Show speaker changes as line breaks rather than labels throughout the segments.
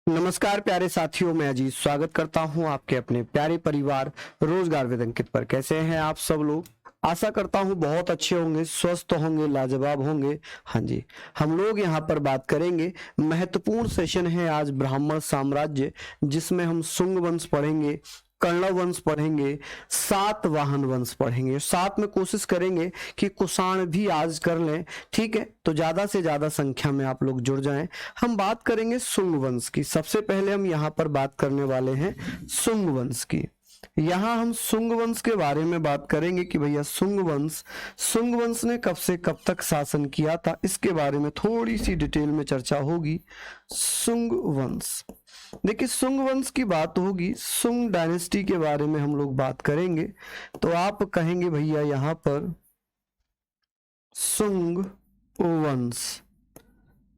नमस्कार प्यारे साथियों, मैं अजीत स्वागत करता हूं आपके अपने प्यारे परिवार रोजगार विद अंकित पर। कैसे हैं आप सब लोग? आशा करता हूं बहुत अच्छे होंगे, स्वस्थ होंगे, लाजवाब होंगे। हाँ जी, हम लोग यहाँ पर बात करेंगे, महत्वपूर्ण सेशन है आज ब्राह्मण साम्राज्य, जिसमें हम शुंग वंश पढ़ेंगे, कर्ण वंश पढ़ेंगे, सातवाहन वंश पढ़ेंगे। साथ में कोशिश करेंगे कि कुषाण भी आज कर लें। ठीक है, तो ज्यादा से ज्यादा संख्या में आप लोग जुड़ जाएं। हम बात करेंगे शुंग वंश की। सबसे पहले हम यहाँ पर बात करने वाले हैं शुंग वंश की। यहाँ हम शुंग वंश के बारे में बात करेंगे कि भैया शुंग वंश ने कब से कब तक शासन किया था, इसके बारे में थोड़ी सी डिटेल में चर्चा होगी। शुंग वंश, देखिए शुंग वंश की बात होगी, शुंग डायनेस्टी के बारे में हम लोग बात करेंगे। तो आप कहेंगे भैया यहाँ पर शुंग वंश,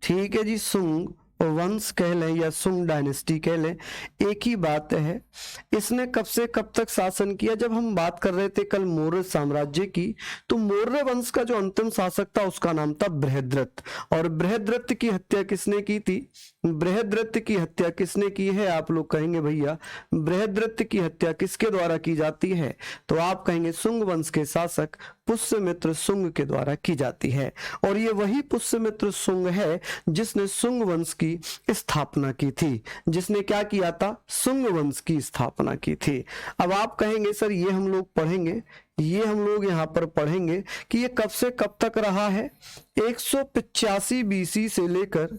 ठीक है जी, शुंग वंश कह लें या शुंग डायनेस्टी कह लें, एक ही बात है। इसने कब से कब तक शासन किया? जब हम बात कर रहे थे कल मौर्य साम्राज्य की, तो मौर्य वंश का जो अंतिम शासक था उसका नाम था बृहद्रथ। और बृहद्रथ की हत्या किसने की थी? बृहद्रथ की हत्या किसने की है? आप लोग कहेंगे भैया बृहद्रथ की हत्या किसके द्वारा की जाती है? तो आप कहेंगे शुंग वंश के शासक पुष्यमित्र शुंग के द्वारा की जाती है। और ये वही पुष्यमित्र शुंग है जिसने शुंग वंश की स्थापना की थी। जिसने क्या किया था? शुंग वंश की स्थापना की थी। अब आप कहेंगे सर ये हम लोग पढ़ेंगे, ये हम लोग यहाँ पर पढ़ेंगे कि ये कब से कब तक रहा है। 185 बीसी से लेकर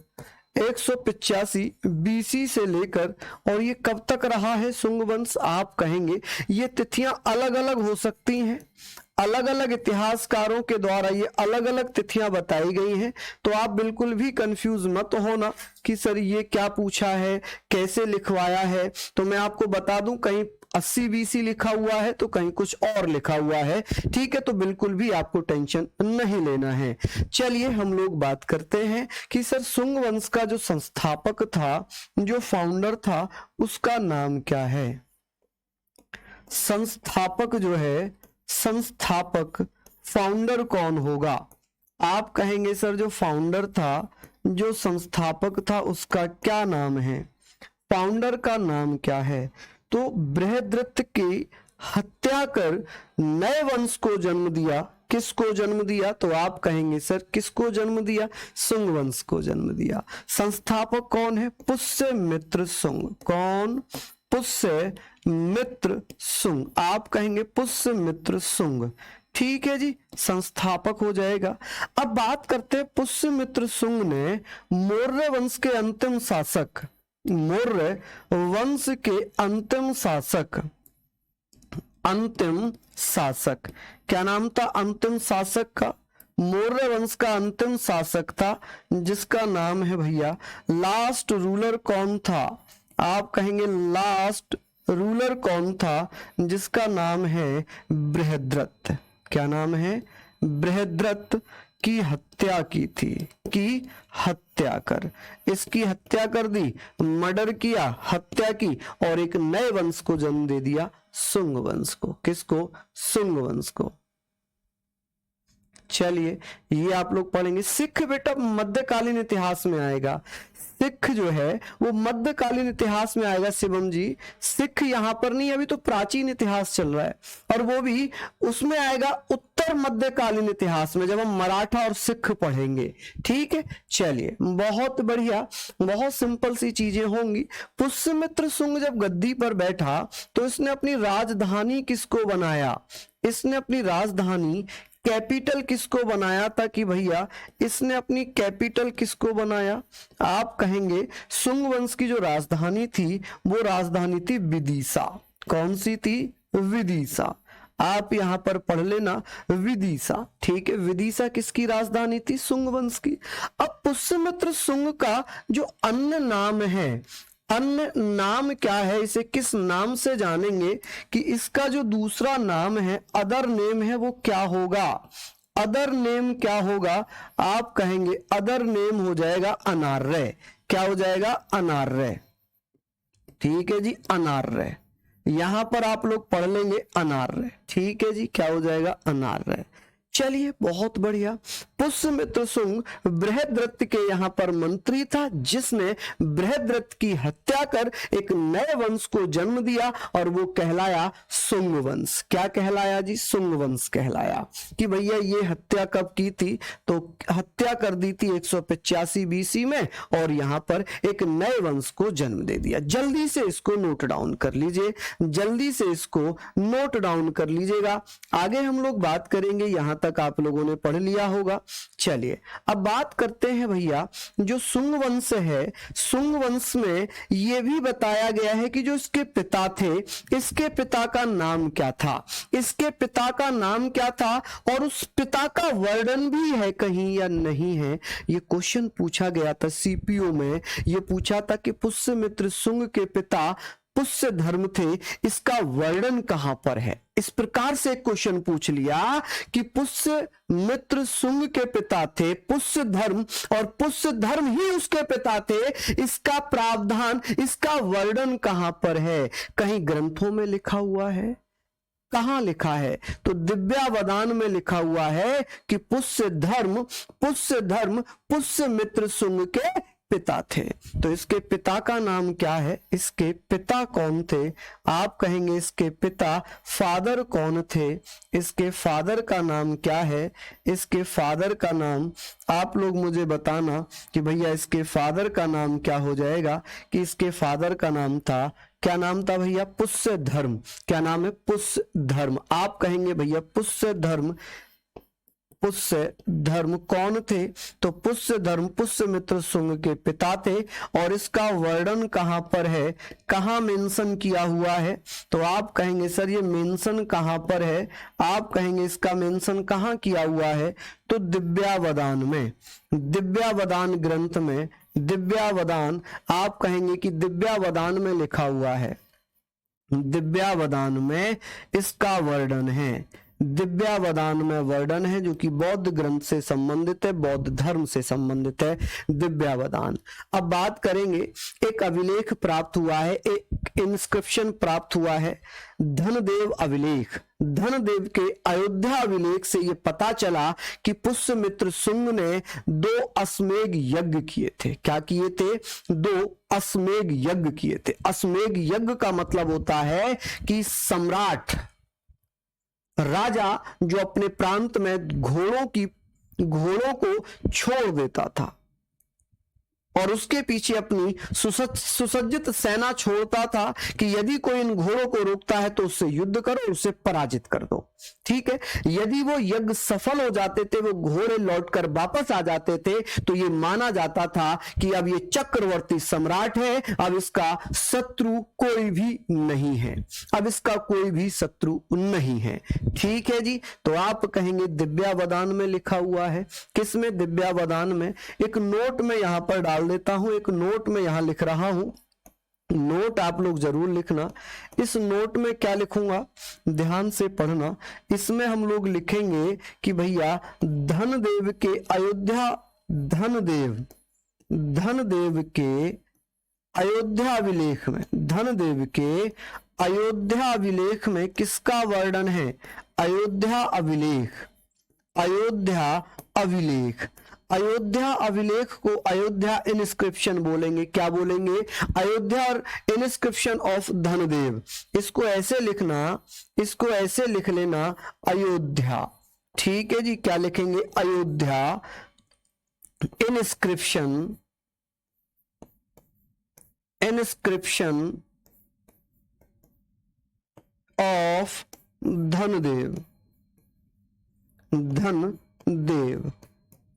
185 बीसी से लेकर और ये कब तक रहा है शुंग वंश? आप कहेंगे ये तिथियां अलग अलग हो सकती हैं, अलग अलग इतिहासकारों के द्वारा ये अलग अलग तिथियां बताई गई हैं। तो आप बिल्कुल भी कंफ्यूज मत होना कि सर ये क्या पूछा है, कैसे लिखवाया है। तो मैं आपको बता दूं, कहीं 80 बीसी लिखा हुआ है तो कहीं कुछ और लिखा हुआ है। ठीक है, तो बिल्कुल भी आपको टेंशन नहीं लेना है। चलिए हम लोग बात करते हैं कि सर शुंग वंश का जो संस्थापक था, जो फाउंडर था, उसका नाम क्या है? संस्थापक जो है, संस्थापक फाउंडर कौन होगा? आप कहेंगे सर जो फाउंडर था, जो संस्थापक था, उसका क्या नाम है? फाउंडर का नाम क्या है? तो बृहद्रथ की हत्या कर नए वंश को जन्म दिया। किसको जन्म दिया? तो आप कहेंगे सर किसको जन्म दिया? शुंग वंश को जन्म दिया। संस्थापक कौन है? पुष्यमित्र शुंग। कौन? पुष्यमित्र शुंग। आप कहेंगे पुष्यमित्र शुंग। ठीक है जी, संस्थापक हो जाएगा। अब बात करते हैं पुष्यमित्र शुंग ने मौर्य वंश के अंतिम शासक, मौर्य वंश के अंतिम शासक, अंतिम शासक क्या नाम था? अंतिम शासक का, मौर्य वंश का अंतिम शासक था जिसका नाम है भैया, लास्ट रूलर कौन था? आप कहेंगे लास्ट रूलर कौन था? जिसका नाम है बृहद्रथ। क्या नाम है? बृहद्रथ की हत्या की थी, की हत्या कर, इसकी हत्या कर दी, मर्डर किया, हत्या की और एक नए वंश को जन्म दे दिया, शुंग वंश को। किसको? शुंग वंश को। चलिए ये आप लोग पढ़ेंगे। सिख बेटा मध्यकालीन इतिहास में आएगा। सिख जो है वो मध्यकालीन इतिहास में आएगा शिवम जी। सिख यहाँ पर नहीं, अभी तो प्राचीन इतिहास चल रहा है, और वो भी उसमें आएगा उत्तर मध्यकालीन इतिहास में, जब हम मराठा और सिख पढ़ेंगे। ठीक है, चलिए बहुत बढ़िया, बहुत सिंपल सी चीजें होंगी। पुष्यमित्र शुंग जब गद्दी पर बैठा तो इसने अपनी राजधानी किसको बनाया? इसने अपनी राजधानी, कैपिटल किसको बनाया था? कि भैया इसने अपनी कैपिटल किसको बनाया? आप कहेंगे शुंग वंश की जो राजधानी थी वो राजधानी थी विदिशा। कौन सी थी? विदिशा। आप यहां पर पढ़ लेना विदिशा। ठीक है, विदिशा किसकी राजधानी थी? शुंग वंश की। अब पुष्यमित्र शुंग का जो अन्य नाम है, अन्य नाम क्या है? इसे किस नाम से जानेंगे कि इसका जो दूसरा नाम है, अदर नेम है, वो क्या होगा? अदर नेम क्या होगा? आप कहेंगे अदर नेम हो जाएगा अनार्य। क्या हो जाएगा? अनार्य। ठीक है जी, अनार्य। यहां पर आप लोग पढ़ लेंगे अनार्य। ठीक है जी, क्या हो जाएगा? अनार्य। चलिए बहुत बढ़िया। पुष्यमित्र शुंग बृहद्रथ के यहाँ पर मंत्री था, जिसने बृहद्रथ की हत्या कर एक नए वंश को जन्म दिया और वो कहलाया शुंग वंश। क्या कहलाया जी? शुंग वंश कहलाया। कि भैया ये हत्या कब की थी? तो हत्या कर दी थी 185 बीसी में और यहाँ पर एक नए वंश को जन्म दे दिया। जल्दी से इसको नोट डाउन कर लीजिए, जल्दी से इसको नोट डाउन कर लीजिएगा। आगे हम लोग बात करेंगे, यहां तक आप लोगों ने पढ़ लिया होगा। चलिए अब बात करते हैं भैया, जो शुंग वंश है, शुंग वंश में यह भी बताया गया है कि जो इसके पिता थे, इसके पिता का नाम क्या था, इसके पिता का नाम क्या था, और उस पिता का वर्णन भी है कहीं या नहीं है। ये क्वेश्चन पूछा गया था सीपीओ में। ये पूछा था कि पुष्यमित्र शुंग के पिता पुष्य धर्म थे, इसका वर्णन कहां पर है। इस प्रकार से क्वेश्चन पूछ लिया कि पुष्य मित्र शुंग के पिता थे पुष्य धर्म, और पुष्य धर्म ही उसके पिता थे, इसका प्रावधान, इसका वर्णन कहां पर है? कहीं ग्रंथों में लिखा हुआ है? कहां लिखा है? तो दिव्यावदान में लिखा हुआ है कि पुष्य धर्म पुष्य मित्र शुंग के पिता थे। तो इसके पिता का नाम क्या है? इसके पिता कौन थे? आप कहेंगे इसके पिता फादर कौन थे? इसके फादर का नाम क्या है? इसके फादर का नाम आप लोग मुझे बताना कि भैया इसके फादर का नाम क्या हो जाएगा। कि इसके फादर का नाम था, क्या नाम था भैया? पुष्य धर्म। क्या नाम है? पुष्य धर्म। आप कहेंगे भैया पुष्य धर्म, पुष्य धर्म कौन थे? तो पुष्य धर्म पुष्यमित्र शुंग के पिता थे। और इसका वर्णन कहां पर है? कहां मेंशन किया हुआ है? तो आप कहेंगे सर ये मेंशन कहां पर है? आप कहेंगे इसका मेंशन कहां किया हुआ है? तो दिव्यावदान में, दिव्यावदान ग्रंथ में, दिव्यावदान, आप कहेंगे कि दिव्यावदान में लिखा हुआ है, दिव्यावदान में इसका वर्णन है। दिव्यावदान में वर्णन है जो कि बौद्ध ग्रंथ से संबंधित है, बौद्ध धर्म से संबंधित है दिव्यावदान। अब बात करेंगे, एक अभिलेख प्राप्त हुआ है, एक इंस्क्रिप्शन प्राप्त हुआ है, धनदेव अभिलेख। धनदेव के अयोध्या अभिलेख से यह पता चला कि पुष्यमित्र शुंग ने 2 अश्वमेध यज्ञ किए थे। क्या किए थे? 2 अश्वमेध यज्ञ किए थे। अश्वमेध यज्ञ का मतलब होता है कि सम्राट, राजा जो अपने प्रांत में घोड़ों को छोड़ देता था और उसके पीछे अपनी सुसज्जित सेना छोड़ता था कि यदि कोई इन घोड़ों को रोकता है तो उससे युद्ध करो, उसे पराजित कर दो। ठीक है, यदि वो यज्ञ सफल हो जाते थे, वो घोड़े लौटकर वापस आ जाते थे, तो ये माना जाता था कि अब ये चक्रवर्ती सम्राट है, अब इसका शत्रु कोई भी नहीं है, अब इसका कोई भी शत्रु नहीं है। ठीक है जी, तो आप कहेंगे दिव्यावदान में लिखा हुआ है। किसमें? दिव्यावदान में। एक नोट में यहां पर डाल देता हूं, एक नोट में यहां लिख रहा हूं, नोट आप लोग जरूर लिखना। इस नोट में क्या लिखूंगा, ध्यान से पढ़ना। इसमें हम लोग लिखेंगे कि भैया धनदेव के अयोध्या, धनदेव के अयोध्या अभिलेख में, धनदेव के अयोध्या अभिलेख में किसका वर्णन है? अयोध्या अभिलेख, अयोध्या अभिलेख। अयोध्या अभिलेख को अयोध्या इनस्क्रिप्शन बोलेंगे। क्या बोलेंगे? अयोध्या और इनस्क्रिप्शन ऑफ धनदेव। इसको ऐसे लिखना, इसको ऐसे लिख लेना, अयोध्या। ठीक है जी, क्या लिखेंगे? अयोध्या इनस्क्रिप्शन, इनस्क्रिप्शन ऑफ धनदेव, धनदेव।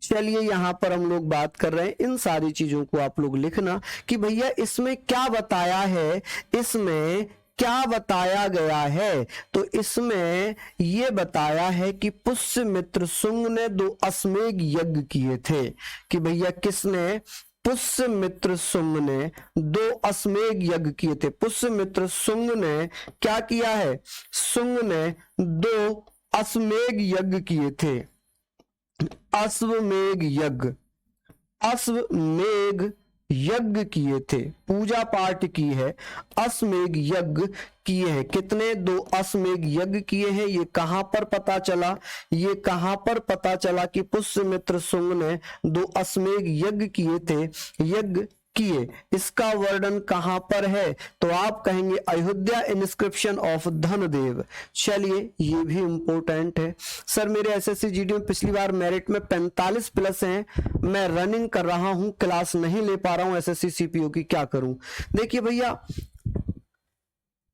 चलिए यहां पर हम लोग बात कर रहे हैं, इन सारी चीजों को आप लोग लिखना कि भैया इसमें क्या बताया है, इसमें क्या बताया गया है। तो इसमें यह बताया है कि पुष्यमित्र शुंग ने 2 अश्वमेध यज्ञ किए थे। कि भैया किसने? पुष्यमित्र शुंग ने 2 अश्वमेध यज्ञ किए थे। पुष्यमित्र शुंग ने क्या किया है? शुंग ने 2 अश्वमेध यज्ञ किए थे। अश्वमेध यज्ञ, अश्वमेध यज्ञ किए थे, पूजा पाठ की है, अश्वमेध यज्ञ किए हैं। कितने? 2 अश्वमेध यज्ञ किए हैं। ये कहां पर पता चला? ये कहां पर पता चला कि पुष्यमित्र शुंग ने 2 अश्वमेध यज्ञ किए थे, यज्ञ किए। इसका वर्णन कहां पर है? तो आप कहेंगे अयोध्या इंस्क्रिप्शन ऑफ धनदेव। चलिए, ये भी इंपॉर्टेंट है। सर मेरे एसएससी जीडी में पिछली बार मेरिट में 45 प्लस हैं, मैं रनिंग कर रहा हूं, क्लास नहीं ले पा रहा हूं एसएससी सीपीओ की, क्या करूं? देखिए भैया,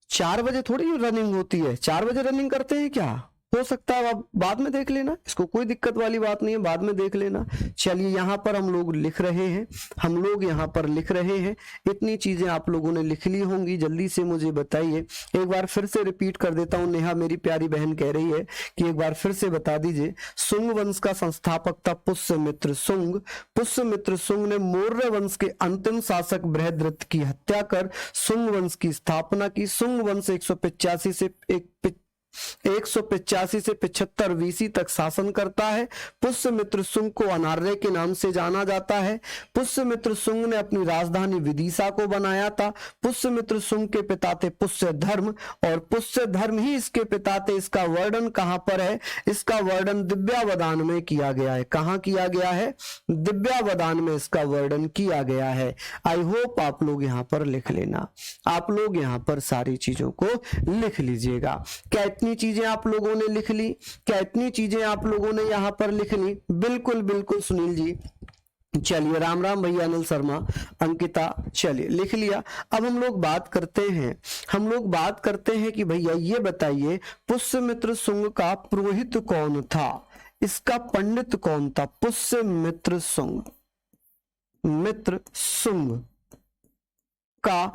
4 बजे थोड़ी रनिंग होती है, 4 बजे रनिंग करते हैं क्या? हो सकता है आप बाद में देख लेना, इसको कोई दिक्कत वाली बात नहीं है, बाद में देख लेना। चलिए, यहाँ पर हम लोग लिख रहे हैं, हम लोग यहाँ पर लिख रहे हैं। इतनी चीजें आप लोगों ने लिख ली होंगी, जल्दी से मुझे बताइए। एक बार फिर से रिपीट कर देता हूँ, नेहा मेरी प्यारी बहन कह रही है कि एक बार फिर से बता दीजिए। शुंग वंश का संस्थापक था पुष्यमित्र शुंग। पुष्यमित्र शुंग ने मौर्य वंश के अंतिम शासक बृहद्रथ की हत्या कर शुंग वंश की स्थापना की। शुंग वंश 185 से 75 वीसी तक शासन करता है। पुष्यमित्र शुंग को अनार्य के नाम से जाना जाता है। पुष्यमित्र शुंग ने अपनी राजधानी विदिशा को बनाया था। पुष्यमित्र शुंग के पिता थे पुष्यधर्म, और पुष्यधर्म ही इसके पिता थे। इसका वर्णन कहां पर है? इसका वर्णन दिव्यावदान में किया गया है। कहां किया गया है? दिव्यावदान में इसका वर्णन किया गया है। आई होप आप लोग यहां पर लिख लेना, आप लोग यहां पर सारी चीजों को लिख लीजिएगा। क्या इतनी चीजें आप लोगों ने लिख ली? क्या इतनी चीजें आप लोगों ने यहां पर लिख ली? बिल्कुल बिल्कुल सुनील जी, चलिए, राम राम भैया, अनिल शर्मा, अंकिता, चलिए लिख लिया। अब हम लोग बात करते हैं, हम लोग बात करते हैं कि भैया ये बताइए पुष्यमित्र शुंग का पुरोहित कौन था? इसका पंडित कौन था? पुष्यमित्र शुंग, मित्र शुंग का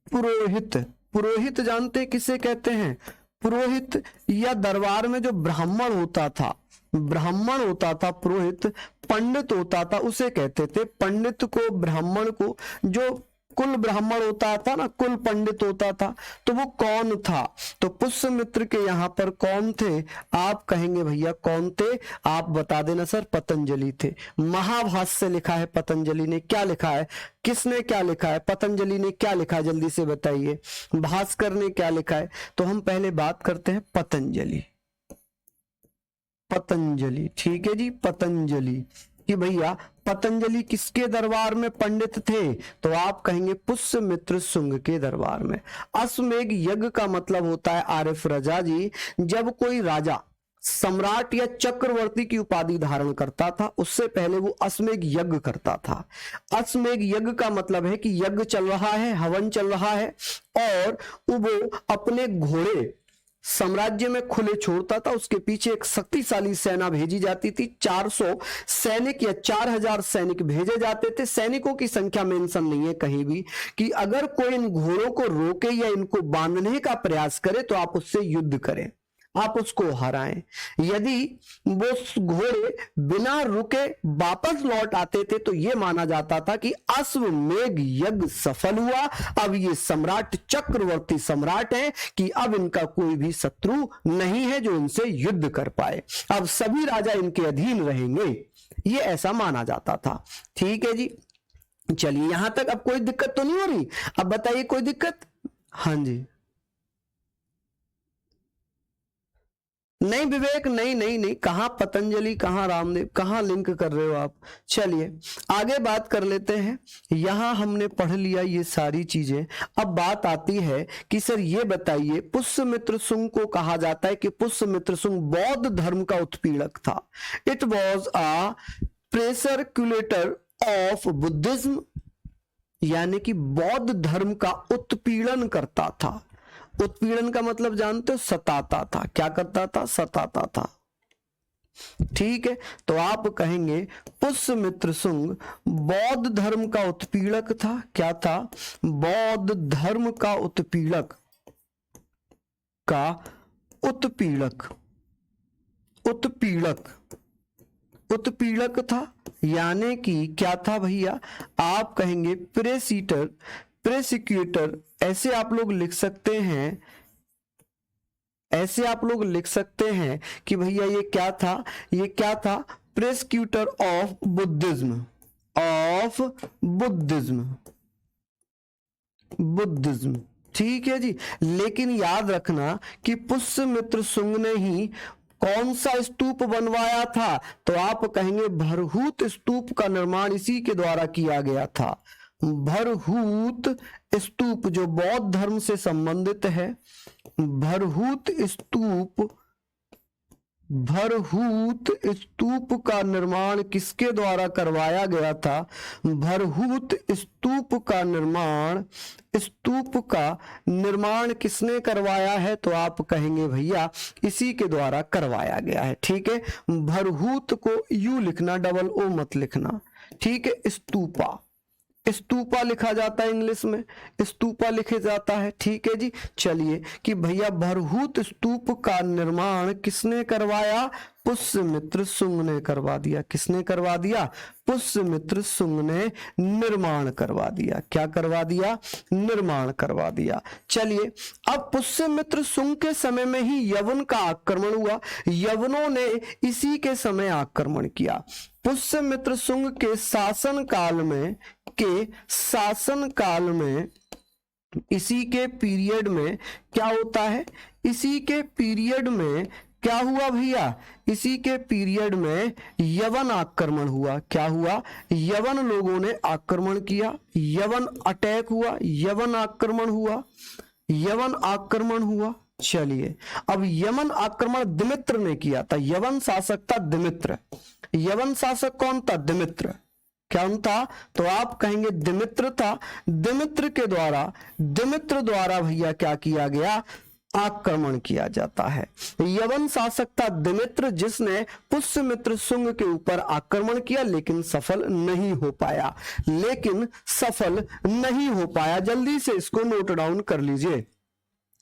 पुरोहित, पुरोहित जानते हैं किसे कहते हैं? पुरोहित या दरबार में जो ब्राह्मण होता था, ब्राह्मण होता था, पुरोहित पंडित होता था, उसे कहते थे। पंडित को, ब्राह्मण को, जो कुल ब्राह्मण होता था ना, कुल पंडित होता था, तो वो कौन था? तो पुष्यमित्र के यहाँ पर कौन थे? आप कहेंगे भैया कौन थे? आप बता देना सर, पतंजलि थे। महाभाष्य लिखा है पतंजलि ने, क्या लिखा है? किसने क्या लिखा है? पतंजलि ने क्या लिखा है? जल्दी से बताइए। भास्कर ने क्या लिखा है? तो हम पहले बात करते हैं पतंजलि। पतंजलि, ठीक है जी, पतंजलि कि भैया पतंजलि किसके दरबार में पंडित थे? तो आप कहेंगे पुष्यमित्र शुंग के दरबार में। अश्वमेध यज्ञ का मतलब होता है, आरिफ रजा जी, जब कोई राजा सम्राट या चक्रवर्ती की उपाधि धारण करता था, उससे पहले वो अश्वमेध यज्ञ करता था। अश्वमेध यज्ञ का मतलब है कि यज्ञ चल रहा है, हवन चल रहा है, और वो अपने घोड़े साम्राज्य में खुले छोड़ता था। उसके पीछे एक शक्तिशाली सेना भेजी जाती थी, 400 सैनिक या 4000 सैनिक भेजे जाते थे। सैनिकों की संख्या मेंशन नहीं है कहीं भी कि अगर कोई इन घोड़ों को रोके या इनको बांधने का प्रयास करे तो आप उससे युद्ध करें, आप उसको हराएं। यदि वो घोड़े बिना रुके वापस लौट आते थे तो यह माना जाता था कि अश्वमेध यज्ञ सफल हुआ। अब ये सम्राट चक्रवर्ती सम्राट है कि अब इनका कोई भी शत्रु नहीं है जो इनसे युद्ध कर पाए, अब सभी राजा इनके अधीन रहेंगे, ये ऐसा माना जाता था। ठीक है जी, चलिए यहां तक अब कोई दिक्कत तो नहीं हो रही? अब बताइए कोई दिक्कत? हाँ जी, नहीं विवेक, नहीं नहीं नहीं, कहां पतंजलि, कहां रामदेव, कहां लिंक कर रहे हो आप? चलिए आगे बात कर लेते हैं। यहां हमने पढ़ लिया ये सारी चीजें। अब बात आती है कि सर ये बताइए, पुष्यमित्र शुंग को कहा जाता है कि पुष्यमित्र शुंग बौद्ध धर्म का उत्पीड़क था। It was a persecutor of Buddhism, यानी कि बौद्ध धर्म का उत्पीड़न करता था। उत्पीड़न का मतलब जानते हो? सताता था। क्या करता था? सताता था। ठीक है, तो आप कहेंगे पुष्यमित्र शुंग बौद्ध धर्म का उत्पीड़क था। क्या था? बौद्ध धर्म का उत्पीड़क, का उत्पीड़क, उत्पीड़क, उत्पीड़क था। यानी कि क्या था भैया? आप कहेंगे प्रेसीटर, प्रेसिक्यूटर, ऐसे आप लोग लिख सकते हैं, ऐसे आप लोग लिख सकते हैं कि भैया ये क्या था? ये क्या था? Persecutor of Buddhism, of Buddhism, Buddhism, ठीक है जी। लेकिन याद रखना कि पुष्यमित्र शुंग ने ही कौन सा स्तूप बनवाया था, तो आप कहेंगे भरहूत स्तूप का निर्माण इसी के द्वारा किया गया था। भरहूत स्तूप जो बौद्ध धर्म से संबंधित है, भरहूत स्तूप, भरहूत स्तूप का निर्माण किसके द्वारा करवाया गया था? भरहूत स्तूप का निर्माण, स्तूप का निर्माण किसने करवाया है? तो आप कहेंगे भैया इसी के द्वारा करवाया गया है, ठीक है। भरहूत को यू लिखना, डबल ओ मत लिखना, ठीक है। स्तूपा, स्तूपा लिखा जाता है, इंग्लिश में स्तूपा लिखे जाता है, ठीक है जी। चलिए कि भैया भरहूत स्तूप का निर्माण किसने करवाया? पुष्यमित्र शुंग ने करवा दिया। किसने करवा दिया? पुष्यमित्र शुंग ने निर्माण करवा दिया। क्या करवा दिया? निर्माण करवा दिया। चलिए अब पुष्यमित्र शुंग के समय में ही यवन का आक्रमण हुआ, यवनों ने इसी के समय आक्रमण किया। पुष्यमित्र शुंग के शासन काल में इसी के पीरियड में क्या होता है? इसी के पीरियड में क्या हुआ भैया? इसी के पीरियड में यवन आक्रमण हुआ। क्या हुआ? यवन लोगों ने आक्रमण किया, यवन अटैक हुआ, यवन आक्रमण हुआ, यवन आक्रमण हुआ। चलिए अब यवन आक्रमण दिमित्र ने किया था। यवन शासक था दिमित्र। यवन शासक कौन था? दिमित्र। कौन था? तो आप कहेंगे दिमित्र था। दिमित्र द्वारा भैया क्या किया गया? आक्रमण किया जाता है। यवन शासक था दिमित्र, जिसने पुष्यमित्र शुंग के ऊपर आक्रमण किया, लेकिन सफल नहीं हो पाया, लेकिन सफल नहीं हो पाया। जल्दी से इसको नोट डाउन कर लीजिए,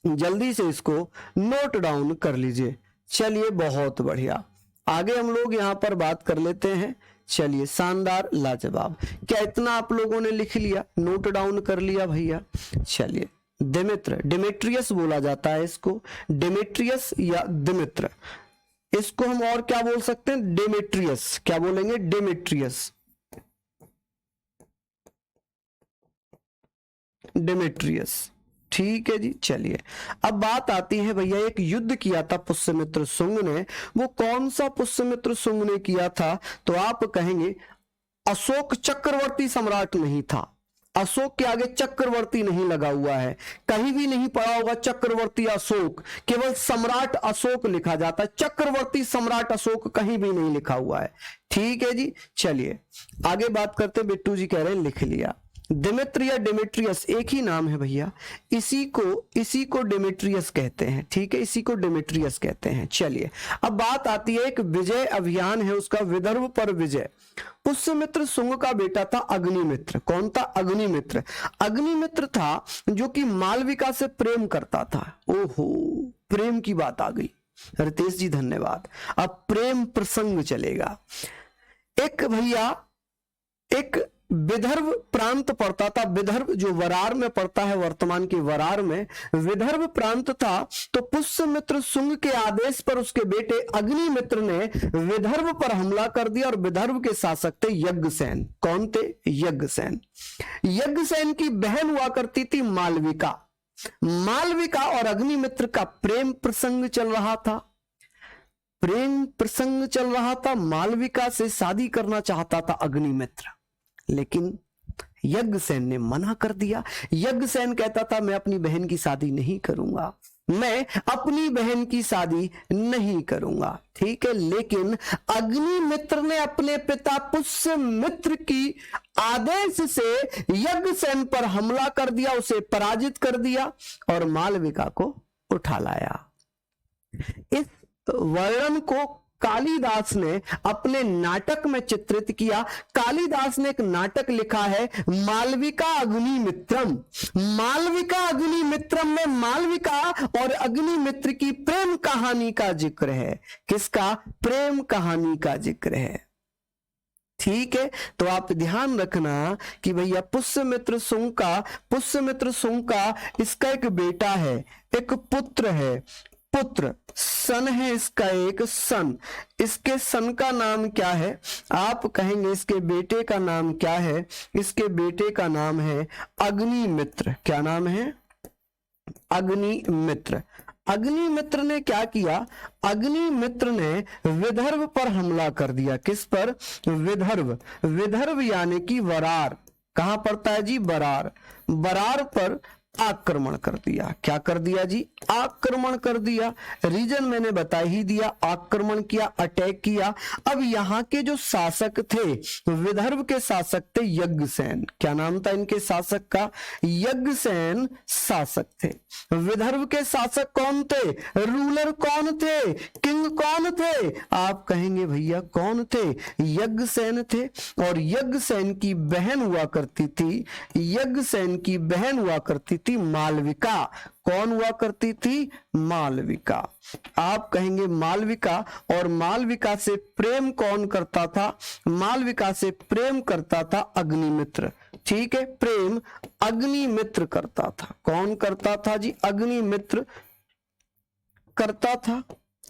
जल्दी से इसको नोट डाउन कर लीजिए। चलिए बहुत बढ़िया, आगे हम लोग यहां पर बात कर लेते हैं। चलिए शानदार, लाजवाब। क्या इतना आप लोगों ने लिख लिया, नोट डाउन कर लिया भैया? चलिए दिमित्र, डिमेट्रियस बोला जाता है इसको, डिमेट्रियस या दिमित्र। इसको हम और क्या बोल सकते हैं? डेमेट्रियस। क्या बोलेंगे? डेमेट्रियस, डेमेट्रियस, ठीक है जी। चलिए अब बात आती है भैया, एक युद्ध किया था पुष्यमित्र शुंग ने, वो कौन सा पुष्यमित्र शुंग ने किया था? तो आप कहेंगे अशोक चक्रवर्ती सम्राट नहीं था। अशोक के आगे चक्रवर्ती नहीं लगा हुआ है, कहीं भी नहीं पढ़ा होगा चक्रवर्ती अशोक, केवल सम्राट अशोक लिखा जाता है, चक्रवर्ती सम्राट अशोक कहीं भी नहीं लिखा हुआ है, ठीक है जी। चलिए आगे बात करते, बिट्टू जी कह रहे हैं लिख लिया। दिमित्र या डेमेट्रियस एक ही नाम है भैया, इसी को डेमेट्रियस कहते हैं, ठीक है, इसी को डेमेट्रियस कहते हैं। चलिए अब बात आती है, एक विजय अभियान है उसका, विदर्भ पर विजय। पुष्यमित्र शुंग का बेटा था अग्निमित्र। कौन था? अग्निमित्र। अग्निमित्र था जो कि मालविका से प्रेम करता था। ओहो, प्रेम की बात आ गई, रितेश जी धन्यवाद। अब प्रेम प्रसंग चलेगा। एक भैया, एक विदर्भ प्रांत पड़ता था, विदर्भ जो वरार में पड़ता है, वर्तमान के वरार में विदर्भ प्रांत था। तो पुष्यमित्र शुंग के आदेश पर उसके बेटे अग्निमित्र ने विदर्भ पर हमला कर दिया, और विदर्भ के शासक थे यज्ञसेन। कौन थे? यज्ञसेन। यज्ञसेन की बहन हुआ करती थी मालविका। मालविका और अग्निमित्र का प्रेम प्रसंग चल रहा था, प्रेम प्रसंग चल रहा था। मालविका से शादी करना चाहता था अग्निमित्र, लेकिन यज्ञसेन ने मना कर दिया। यज्ञसेन कहता था मैं अपनी बहन की शादी नहीं करूंगा, मैं अपनी बहन की शादी नहीं करूंगा, ठीक है। लेकिन अग्निमित्र ने अपने पिता पुष्यमित्र की आदेश से यज्ञसेन पर हमला कर दिया, उसे पराजित कर दिया और मालविका को उठा लाया। इस वर्णन को कालिदास ने अपने नाटक में चित्रित किया। कालिदास ने एक नाटक लिखा है मालविका अग्निमित्रम। मालविका अग्निमित्रम में मालविका और अग्निमित्र की प्रेम कहानी का जिक्र है। किसका? प्रेम कहानी का जिक्र है, ठीक है। तो आप ध्यान रखना कि भैया पुष्यमित्र शुंग का इसका एक बेटा है, एक पुत्र है, पुत्र, सन है इसका एक, सन, इसके सन का नाम क्या है? आप कहेंगे इसके बेटे का नाम क्या है? इसके बेटे का नाम है अग्निमित्र। क्या नाम है? अग्निमित्र। अग्निमित्र ने क्या किया? अग्निमित्र ने विदर्भ पर हमला कर दिया। किस पर? विदर्भ। विदर्भ यानी कि वरार। कहां पड़ता है जी? बरार। बरार पर आक्रमण कर दिया। क्या कर दिया जी? आक्रमण कर दिया। रीजन मैंने बता ही दिया, आक्रमण किया, अटैक किया। अब यहाँ के जो शासक थे, विदर्भ के शासक थे यज्ञसेन। क्या नाम था इनके शासक का? यज्ञसेन शासक थे। विदर्भ के शासक कौन थे? रूलर कौन थे? किंग कौन थे? आप कहेंगे भैया कौन थे? यज्ञसेन थे। और यज्ञसेन की बहन हुआ करती थी, यज्ञसेन की बहन हुआ करती थी मालविका। कौन हुआ करती थी? मालविका। आप कहेंगे मालविका, और मालविका से प्रेम कौन करता था? मालविका से प्रेम करता था अग्निमित्र। ठीक है, प्रेम अग्निमित्र करता था। कौन करता था जी? अग्निमित्र करता था।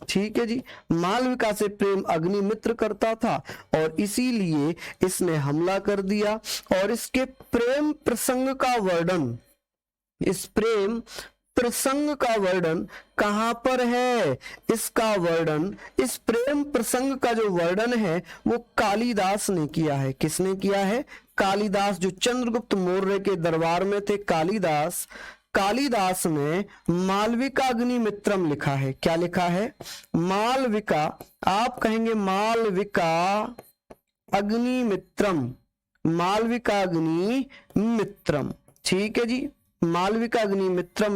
ठीक है जी, मालविका से प्रेम अग्निमित्र करता था और इसीलिए इसने हमला कर दिया। और इसके प्रेम प्रसंग का वर्णन, इस प्रेम प्रसंग का वर्णन कहां पर है? इसका वर्णन, इस प्रेम प्रसंग का जो वर्णन है वो कालिदास ने किया है। किसने किया है? कालिदास, जो चंद्रगुप्त मौर्य के दरबार में थे कालिदास। कालिदास ने मालविका अग्निमित्रम लिखा है। क्या लिखा है? मालविका। आप कहेंगे मालविका अग्निमित्रम, मालविका अग्निमित्रम। ठीक है जी, मालविका अग्निमित्रम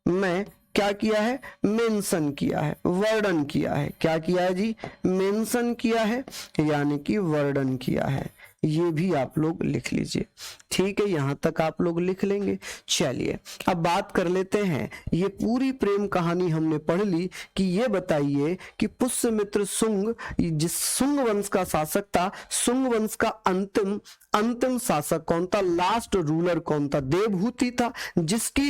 में क्या किया है? मेंशन किया है, वर्णन किया है। क्या किया है जी? मेंशन किया है, यानी कि वर्णन किया है। ये भी आप लोग लिख लीजिए। ठीक है, यहां तक आप लोग लिख लेंगे। चलिए अब बात कर लेते हैं, ये पूरी प्रेम कहानी हमने पढ़ ली कि ये बताइए कि पुष्यमित्र सुंग, जिस सुंग वंश का शासक था, सुंग वंश का अंतिम शासक कौन था? लास्ट रूलर कौन था? देवहूति था, जिसकी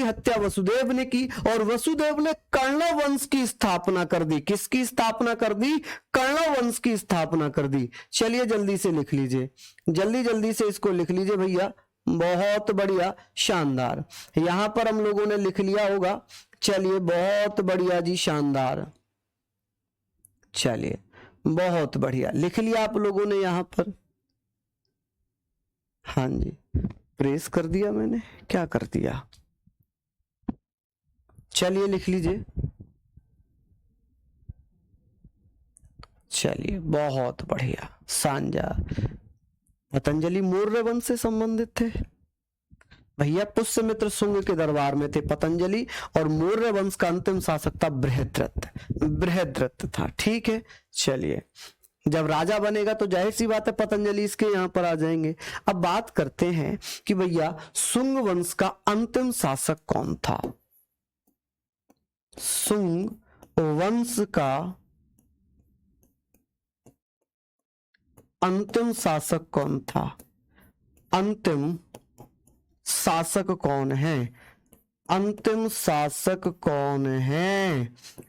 हत्या वसुदेव ने की। और वसुदेव ने कर्ण वंश की स्थापना कर दी। किसकी स्थापना कर दी? कर्ण वंश की स्थापना कर दी। चलिए जल्दी से लिख लीजिए, जल्दी से इसको लिख लीजिए भैया। बहुत बढ़िया, शानदार। यहां पर हम लोगों ने लिख लिया होगा। चलिए बहुत बढ़िया जी, शानदार। चलिए बहुत बढ़िया लिख लिया आप लोगों ने यहां पर। हाँ जी, प्रेस कर दिया मैंने, क्या कर दिया? चलिए लिख लीजिए। चलिए बहुत बढ़िया, सांजा। पतंजलि मौर्य वंश से संबंधित थे भैया। पुष्यमित्र सुंग के दरबार में थे पतंजलि, और मौर्य वंश का अंतिम शासक था बृहद्रथ था। ठीक है, चलिए जब राजा बनेगा तो जाहिर सी बात है पतंजलि इसके यहां पर आ जाएंगे। अब बात करते हैं कि भैया सुंग वंश का अंतिम शासक कौन था? सुंग वंश का अंतिम शासक कौन था? अंतिम शासक कौन है? अंतिम शासक कौन है?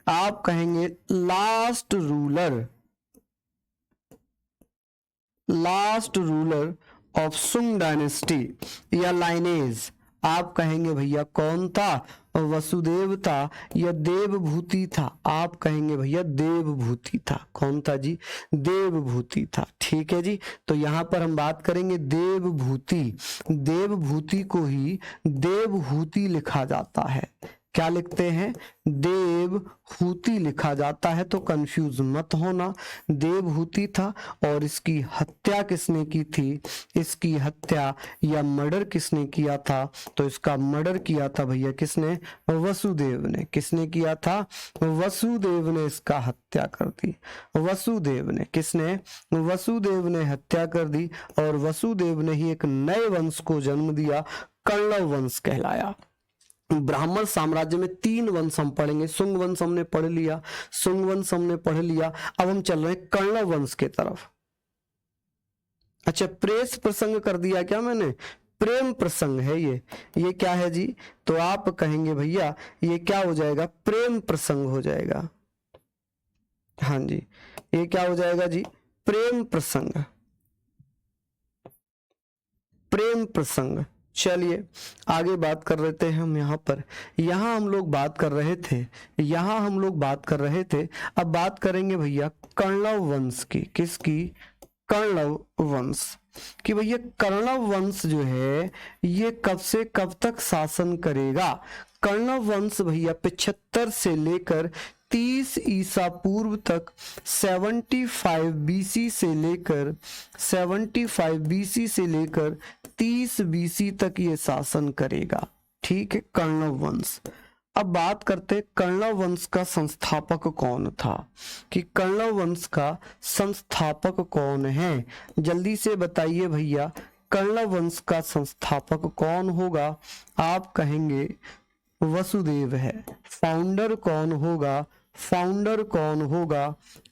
आप कहेंगे लास्ट रूलर ऑफ सुंग डायनेस्टी या लाइनेज। आप कहेंगे भैया कौन था? वसुदेव था या देवभूति था? आप कहेंगे भैया देवभूति था। कौन था जी? देवभूति था। ठीक है जी, तो यहां पर हम बात करेंगे देवभूति। देवभूति को ही देवहूति लिखा जाता है। क्या लिखते हैं? देवहूति लिखा जाता है, तो कंफ्यूज मत होना। देवहूति था। और इसकी हत्या किसने की थी? इसकी हत्या या मर्डर किसने किया था? तो इसका मर्डर किया था भैया किसने? वसुदेव ने। किसने किया था? वसुदेव ने इसका हत्या कर दी। वसुदेव ने, किसने? वसुदेव ने हत्या कर दी। और वसुदेव ने ही एक नए वंश को जन्म दिया, कर्ण वंश कहलाया। ब्राह्मण साम्राज्य में 3 वंश हम पढ़ेंगे। सुंग वंश हमने पढ़ लिया, सुंग वंश हमने पढ़ लिया। अब हम चल रहे हैं कर्ण वंश के तरफ। अच्छा, प्रेस प्रसंग कर दिया क्या मैंने? प्रेम प्रसंग है ये क्या है जी? तो आप कहेंगे भैया ये क्या हो जाएगा? प्रेम प्रसंग हो जाएगा। हाँ जी, ये क्या हो जाएगा जी? प्रेम प्रसंग, प्रेम प्रसंग। चलिए आगे बात कर लेते हैं हम। यहाँ हम लोग बात कर रहे थे, अब बात करेंगे भैया कर्णव वंश की। किसकी? कर्णव वंश कि भैया कर्णव वंश जो है ये कब से कब तक शासन करेगा? कर्णव वंश भैया 75 से लेकर 30 ईसा पूर्व तक 75 बीसी से लेकर 30 बीसी तक ये शासन करेगा। ठीक है, कर्णव वंश। अब बात करते कर्णव वंश का संस्थापक कौन था, कि कर्णव वंश का संस्थापक कौन है? जल्दी से बताइए भैया, कर्णव वंश का संस्थापक कौन होगा? आप कहेंगे वसुदेव है। फाउंडर कौन होगा? फाउंडर कौन होगा?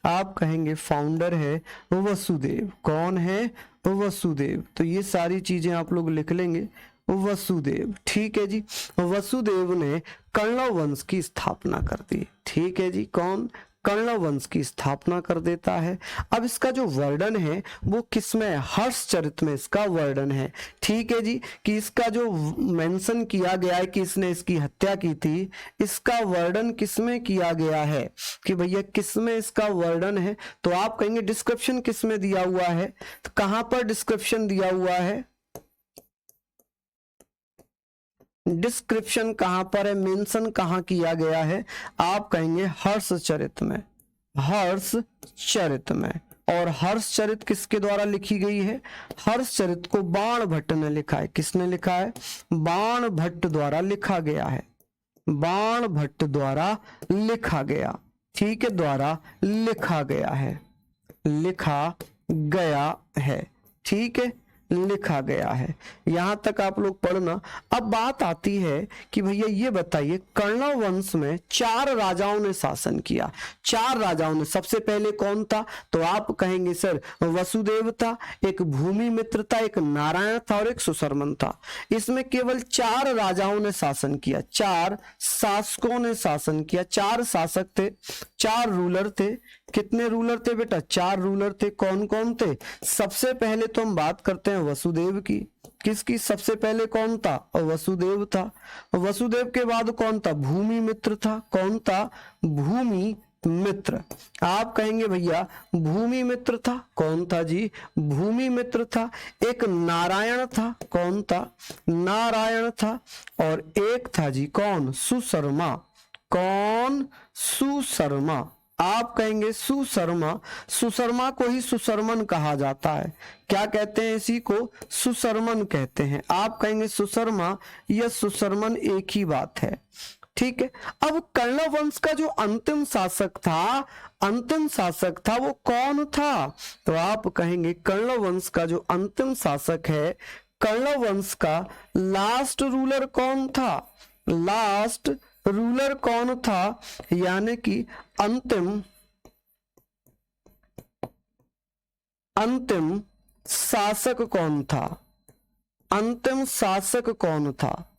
आप कहेंगे फाउंडर है वसुदेव। कौन है? वसुदेव। तो ये सारी चीजें आप लोग लिख लेंगे, वसुदेव। ठीक है जी, वसुदेव ने कर्णव वंश की स्थापना कर दी। ठीक है जी, कौन? कर्णव वंश की स्थापना कर देता है। अब इसका जो वर्णन है वो किसमें? हर्षचरित में इसका वर्णन है। ठीक है जी, कि इसका जो मेंशन किया गया है कि इसने इसकी हत्या की थी, इसका वर्णन किसमें किया गया है कि भैया किसमें इसका वर्णन है? तो आप कहेंगे डिस्क्रिप्शन किसमें दिया हुआ है? तो कहां पर डिस्क्रिप्शन दिया हुआ है? डिस्क्रिप्शन कहां पर है? मेंशन कहां किया गया है? आप कहेंगे हर्षचरित में। हर्षचरित में। और हर्षचरित किसके द्वारा लिखी गई है? हर्षचरित को बाण भट्ट ने लिखा है। किसने लिखा है? बाण भट्ट द्वारा लिखा गया है। बाण भट्ट द्वारा लिखा गया। ठीक है, द्वारा लिखा गया है। लिखा गया है। ठीक है, लिखा गया है। यहां तक आप लोग पढ़ना। अब बात आती है कि भैया ये बताइए कर्णव वंश में 4 राजाओं ने शासन किया। 4 राजाओं ने, सबसे पहले कौन था? तो आप कहेंगे सर वसुदेव था, एक भूमि मित्र था, एक नारायण था और एक सुशर्मन था। इसमें केवल 4 राजाओं ने शासन किया, 4 शासकों ने शासन किया। 4 शासक थे, 4 रूलर थे। कितने रूलर थे बेटा? 4 रूलर थे। कौन कौन थे? सबसे पहले तो हम बात करते हैं वसुदेव की। किसकी? सबसे पहले कौन था? वसुदेव था। वसुदेव के बाद कौन था? भूमि मित्र था। कौन था? भूमि मित्र। आप कहेंगे भैया भूमि मित्र था। कौन था जी? भूमि मित्र था। एक नारायण था। कौन था? नारायण था। और एक था जी कौन? सुशर्मा। कौन? सुशर्मा। आप कहेंगे सुशर्मा। सुशर्मा को ही सुशर्मन कहा जाता है। क्या कहते हैं? इसी को सुशर्मन कहते हैं। आप कहेंगे सुशर्मा या सुशर्मन एक ही बात है। ठीक है, अब कर्णव वंश का जो अंतिम शासक था वो कौन था? तो आप कहेंगे कर्णव वंश का जो अंतिम शासक है, कर्णव वंश का लास्ट रूलर कौन था? लास्ट रूलर कौन था? यानी कि अंतिम शासक कौन था? अंतिम शासक कौन था?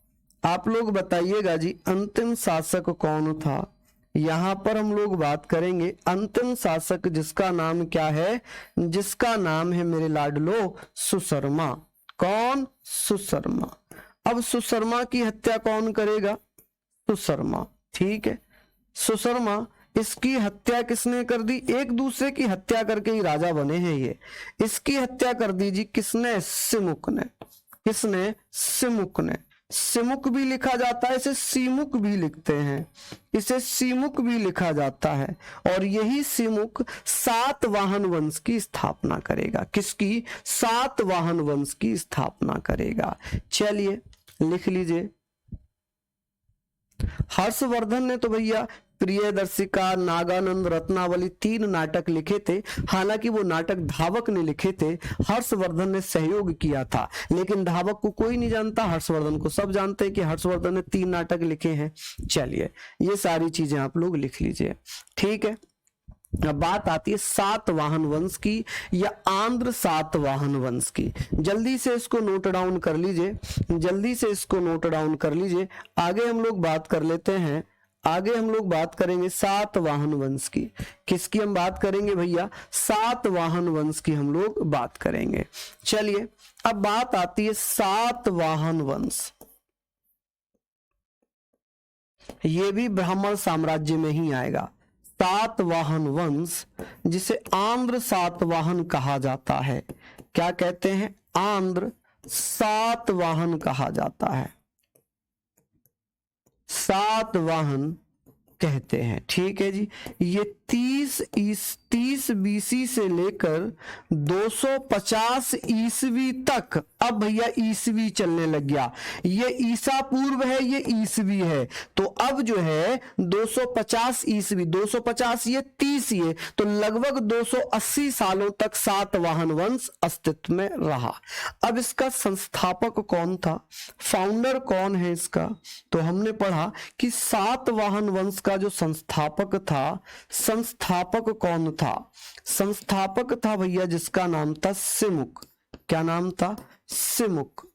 आप लोग बताइएगा जी, अंतिम शासक कौन था? यहां पर हम लोग बात करेंगे अंतिम शासक जिसका नाम क्या है? जिसका नाम है मेरे लाडलो सुशर्मा। कौन? सुशर्मा। अब सुशर्मा की हत्या कौन करेगा? सुशर्मा। ठीक है, सुशर्मा, इसकी हत्या किसने कर दी? एक दूसरे की हत्या करके ही राजा बने हैं ये। इसकी हत्या कर दी जी किसने? सिमुक ने। किसने? सिमुक ने। सिमुक भी लिखा जाता है, इसे सीमुक भी लिखते हैं, इसे सीमुक भी लिखा जाता है। और यही सिमुक सातवाहन वंश की स्थापना करेगा। किसकी? सातवाहन वंश की स्थापना करेगा। चलिए लिख लीजिए। हर्षवर्धन ने तो भैया प्रियदर्शिका, नागानंद, रत्नावली 3 नाटक लिखे थे। हालांकि वो नाटक धावक ने लिखे थे, हर्षवर्धन ने सहयोग किया था, लेकिन धावक को कोई नहीं जानता, हर्षवर्धन को सब जानते हैं कि हर्षवर्धन ने 3 नाटक लिखे हैं। चलिए ये सारी चीजें आप लोग लिख लीजिए। ठीक है, अब बात आती है सातवाहन वंश की या आंध्र सातवाहन वंश की। जल्दी से इसको नोट डाउन कर लीजिए, जल्दी से इसको नोट डाउन कर लीजिए। आगे हम लोग बात कर लेते हैं, आगे हम लोग बात करेंगे सातवाहन वंश की। किसकी हम बात करेंगे भैया? सातवाहन वंश की हम लोग बात करेंगे। चलिए अब बात आती है सातवाहन वंश। ये भी ब्राह्मण साम्राज्य में ही आएगा। सातवाहन वंश जिसे आंध्र सातवाहन कहा जाता है। क्या कहते हैं? आंध्र सातवाहन कहा जाता है, सातवाहन कहते हैं। ठीक है जी। ये 30 बीसी से लेकर 250 ईसवी तक, अब भैया ईसवी चलने लग गया। ये ईसा पूर्व है, ये ईसवी है, तो अब जो है 250 ईसवी, 250 ये 30 ये, तो लगभग 280 सालों तक सातवाहन वंश अस्तित्व में रहा। अब इसका संस्थापक कौन था, फाउंडर कौन है इसका? तो हमने पढ़ा कि सातवाहन वंश का जो संस्थापक था, संस्थापक कौन था? संस्थापक था भैया जिसका नाम था सिमुक। क्या नाम था? सिमुक।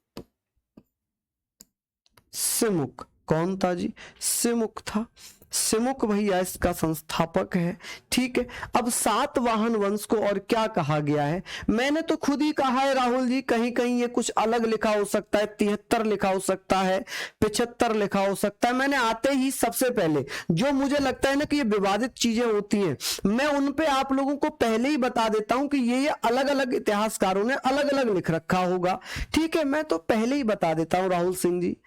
सिमुक कौन था जी? सिमुक था। सिमुक भैया इसका संस्थापक है। ठीक है। अब सातवाहन वंश को और क्या कहा गया है? मैंने तो खुद ही कहा है राहुल जी, कहीं कहीं ये कुछ अलग लिखा हो सकता है, 73 लिखा हो सकता है, 75 लिखा हो सकता है। मैंने आते ही सबसे पहले जो मुझे लगता है ना कि ये विवादित चीजें होती हैं, मैं उन पे आप लोगों को पहले ही बता देता हूं कि ये अलग अलग इतिहासकारों ने अलग अलग लिख रखा होगा। ठीक है, मैं तो पहले ही बता देता हूं राहुल सिंह जी।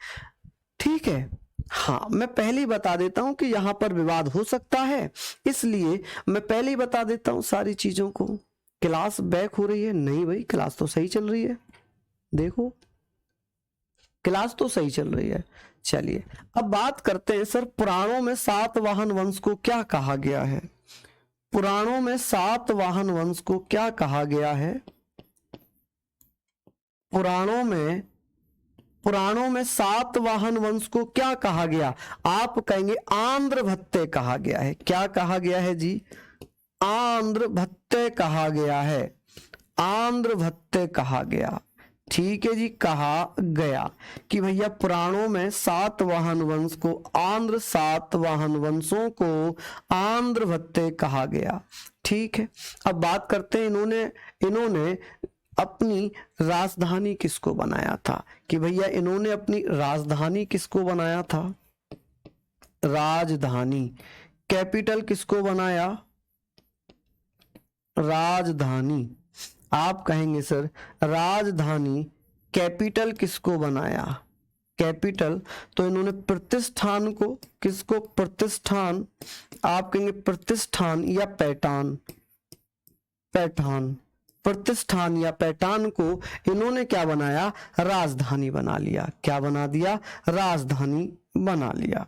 ठीक है, हाँ, मैं पहले ही बता देता हूं कि यहां पर विवाद हो सकता है, इसलिए मैं पहले ही बता देता हूं सारी चीजों को। क्लास बैक हो रही है? नहीं भाई, क्लास तो सही चल रही है, देखो क्लास तो सही चल रही है। चलिए अब बात करते हैं सर, पुराणों में सातवाहन वंश को क्या कहा गया है? पुराणों में सातवाहन वंश को क्या कहा गया है? पुराणों में सातवाहन वंश को क्या कहा गया? आप कहेंगे आंध्र भत्ते कहा गया है। क्या कहा गया है जी? आंध्र भत्ते कहा गया है, आंध्र भत्ते कहा गया। ठीक है जी, कहा गया कि भैया पुराणों में सातवाहन वंश को, आंध्र सातवाहन वंशों को आंध्र भत्ते कहा गया। ठीक है, अब बात करते हैं इन्होंने अपनी राजधानी किसको बनाया था? कि भैया इन्होंने अपनी राजधानी किसको बनाया था? राजधानी। कैपिटल किसको बनाया? राजधानी। आप कहेंगे सर राजधानी, कैपिटल किसको बनाया? कैपिटल, तो इन्होंने प्रतिष्ठान को, किसको? प्रतिष्ठान। आप कहेंगे प्रतिष्ठान या पैठान, पैठान, प्रतिष्ठान या पैठान को इन्होंने क्या बनाया? राजधानी बना लिया। क्या बना दिया? राजधानी बना लिया।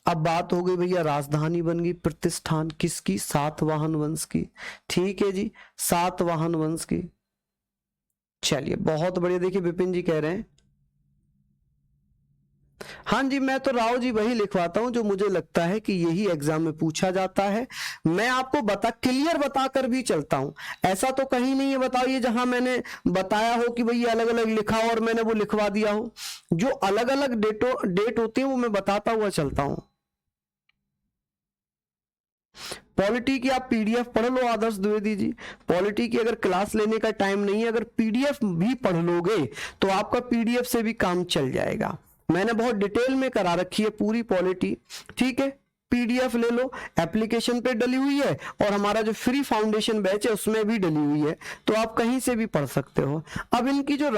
अब बात हो गई भैया, राजधानी बन गई, प्रतिष्ठान किसकी? सातवाहन वंश की। ठीक है जी, सातवाहन वंश की। चलिए बहुत बढ़िया। देखिए विपिन जी कह रहे हैं हाँ जी, मैं तो राव जी वही लिखवाता हूं जो मुझे लगता है कि यही एग्जाम में पूछा जाता है। मैं आपको क्लियर बताकर भी चलता हूं, ऐसा तो कहीं नहीं है बताइए जहां मैंने बताया हो कि भाई अलग अलग लिखा हो और मैंने वो लिखवा दिया हो। जो अलग अलग डेट होती है वो मैं बताता हुआ चलता हूं। पॉलिटी की आप पीडीएफ पढ़ लो आदर्श द्विवेदी जी। पॉलिटी की अगर क्लास लेने का टाइम नहीं है, अगर पीडीएफ भी पढ़ लोगे तो आपका पीडीएफ से भी काम चल जाएगा। मैंने बहुत डिटेल में करा रखी है पूरी पॉलिटी। ठीक है, पीडीएफ ले लो, एप्लीकेशन पे डली हुई है और हमारा जो फ्री फाउंडेशन बैच है उसमें भी डली हुई है, तो आप कहीं से भी पढ़ सकते हो। अब इनकी जो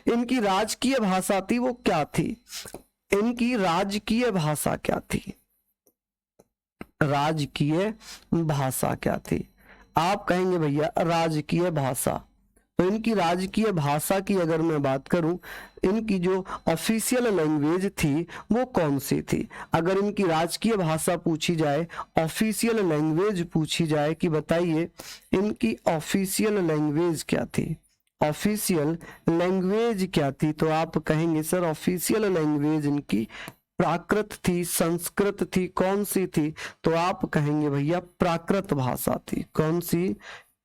इनकी राजकीय भाषा थी वो क्या थी? इनकी राजकीय भाषा क्या थी? राजकीय भाषा क्या थी? आप कहेंगे भैया राजकीय भाषा, तो इनकी राजकीय भाषा की अगर मैं बात करूं, इनकी जो ऑफिशियल लैंग्वेज थी वो कौन सी थी? अगर इनकी राजकीय भाषा पूछी जाए, ऑफिशियल लैंग्वेज पूछी जाए कि बताइए इनकी ऑफिशियल लैंग्वेज क्या थी? ऑफिशियल लैंग्वेज क्या थी? तो आप कहेंगे सर ऑफिशियल लैंग्वेज इनकी प्राकृत थी, संस्कृत थी, कौन सी थी? तो आप कहेंगे भैया प्राकृत भाषा थी। कौन सी?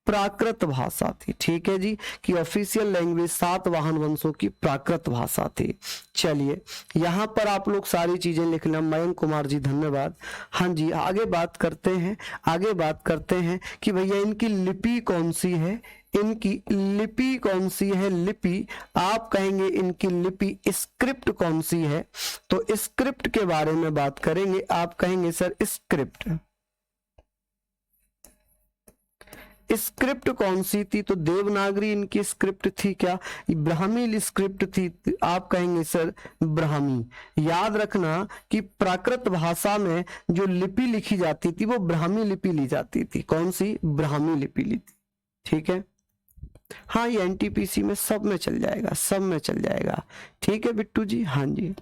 प्राकृत भाषा थी। ठीक है जी, कि ऑफिशियल लैंग्वेज सातवाहन वंशों की प्राकृत भाषा थी। चलिए यहाँ पर आप लोग सारी चीजें लिख लें। मयंक कुमार जी धन्यवाद। हाँ जी, आगे बात करते हैं, आगे बात करते हैं कि भैया इनकी लिपि कौन सी है, इनकी लिपि कौन सी है? लिपि आप कहेंगे इनकी लिपि स्क्रिप्ट कौन सी है? तो स्क्रिप्ट के बारे में बात करेंगे, आप कहेंगे सर स्क्रिप्ट। स्क्रिप्ट कौन सी थी? तो देवनागरी इनकी स्क्रिप्ट थी। क्या ब्राह्मी स्क्रिप्ट थी? आप कहेंगे सर ब्राह्मी। याद रखना कि प्राकृत भाषा में जो लिपि लिखी जाती थी वो ब्राह्मी लिपि ली जाती थी। कौन सी? ब्राह्मी लिपि ली थी। ठीक है, हाँ ये एनटीपीसी में सब में चल जाएगा, सब में चल जाएगा। ठीक है बिट्टू जी, हाँ जी।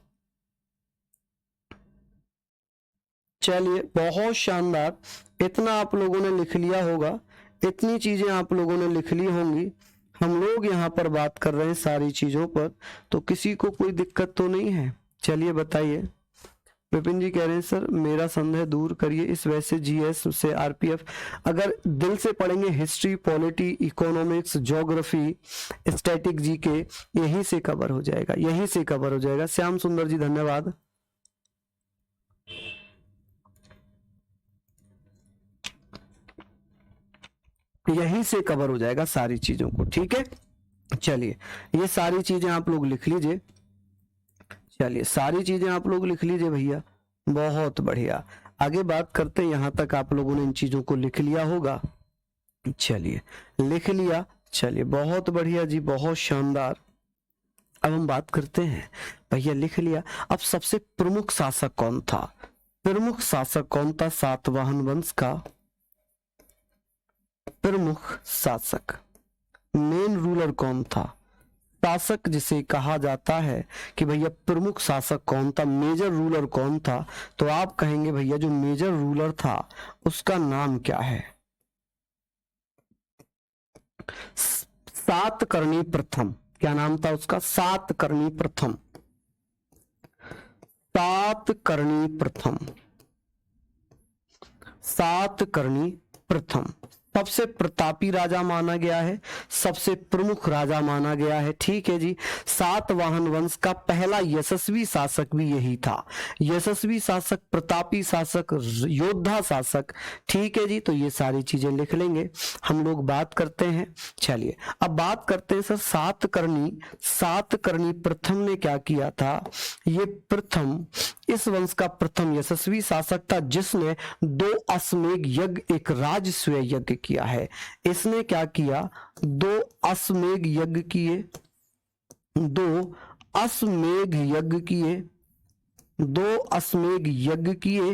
चलिए बहुत शानदार, इतना आप लोगों ने लिख लिया होगा, इतनी चीजें आप लोगों ने लिख ली होंगी। हम लोग यहाँ पर बात कर रहे हैं सारी चीजों पर, तो किसी को कोई दिक्कत तो नहीं है? चलिए बताइए। विपिन जी कह रहे हैं सर मेरा संदेह दूर करिए, इस वैसे जीएस से आरपीएफ अगर दिल से पढ़ेंगे, history, polity, economics, geography, static GK, यहीं से कवर हो जाएगा, यहीं से कवर हो जाएगा। श्याम सुंदर जी धन्यवाद। यहीं से कवर हो जाएगा सारी चीजों को। ठीक है, चलिए ये सारी चीजें आप लोग लिख लीजिए। चलिए सारी चीजें आप लोग लिख लीजिए भैया, बहुत बढ़िया। आगे बात करते हैं, यहां तक आप लोगों ने इन चीजों को लिख लिया होगा। चलिए लिख लिया, चलिए बहुत बढ़िया जी, बहुत शानदार। अब हम बात करते हैं, भैया लिख लिया। अब सबसे प्रमुख शासक कौन था? प्रमुख शासक कौन था सातवाहन वंश का? प्रमुख शासक, मेन रूलर कौन था? शासक जिसे कहा जाता है कि भैया प्रमुख शासक कौन था, मेजर रूलर कौन था? तो आप कहेंगे भैया जो मेजर रूलर था उसका नाम क्या है? सातकर्णी प्रथम। क्या नाम था उसका? सातकर्णी प्रथम। सातकर्णी प्रथम, सातकर्णी प्रथम सबसे प्रतापी राजा माना गया है, सबसे प्रमुख राजा माना गया है। ठीक है जी, सातवाहन वंश का पहला यशस्वी शासक भी यही था। यशस्वी शासक, प्रतापी शासक, योद्धा शासक। ठीक है जी, तो ये सारी चीजें लिख लेंगे। हम लोग बात करते हैं, चलिए अब बात करते हैं सर सातकर्णी प्रथम ने क्या किया था? ये प्रथम, इस वंश का प्रथम यशस्वी शासक था जिसने 2 अश्वमेध यज्ञ, एक राजस्व यज्ञ किया है। इसने क्या किया? 2 अश्वमेध यज्ञ किए, 2 अश्वमेध यज्ञ किए, 2 अश्वमेध यज्ञ किए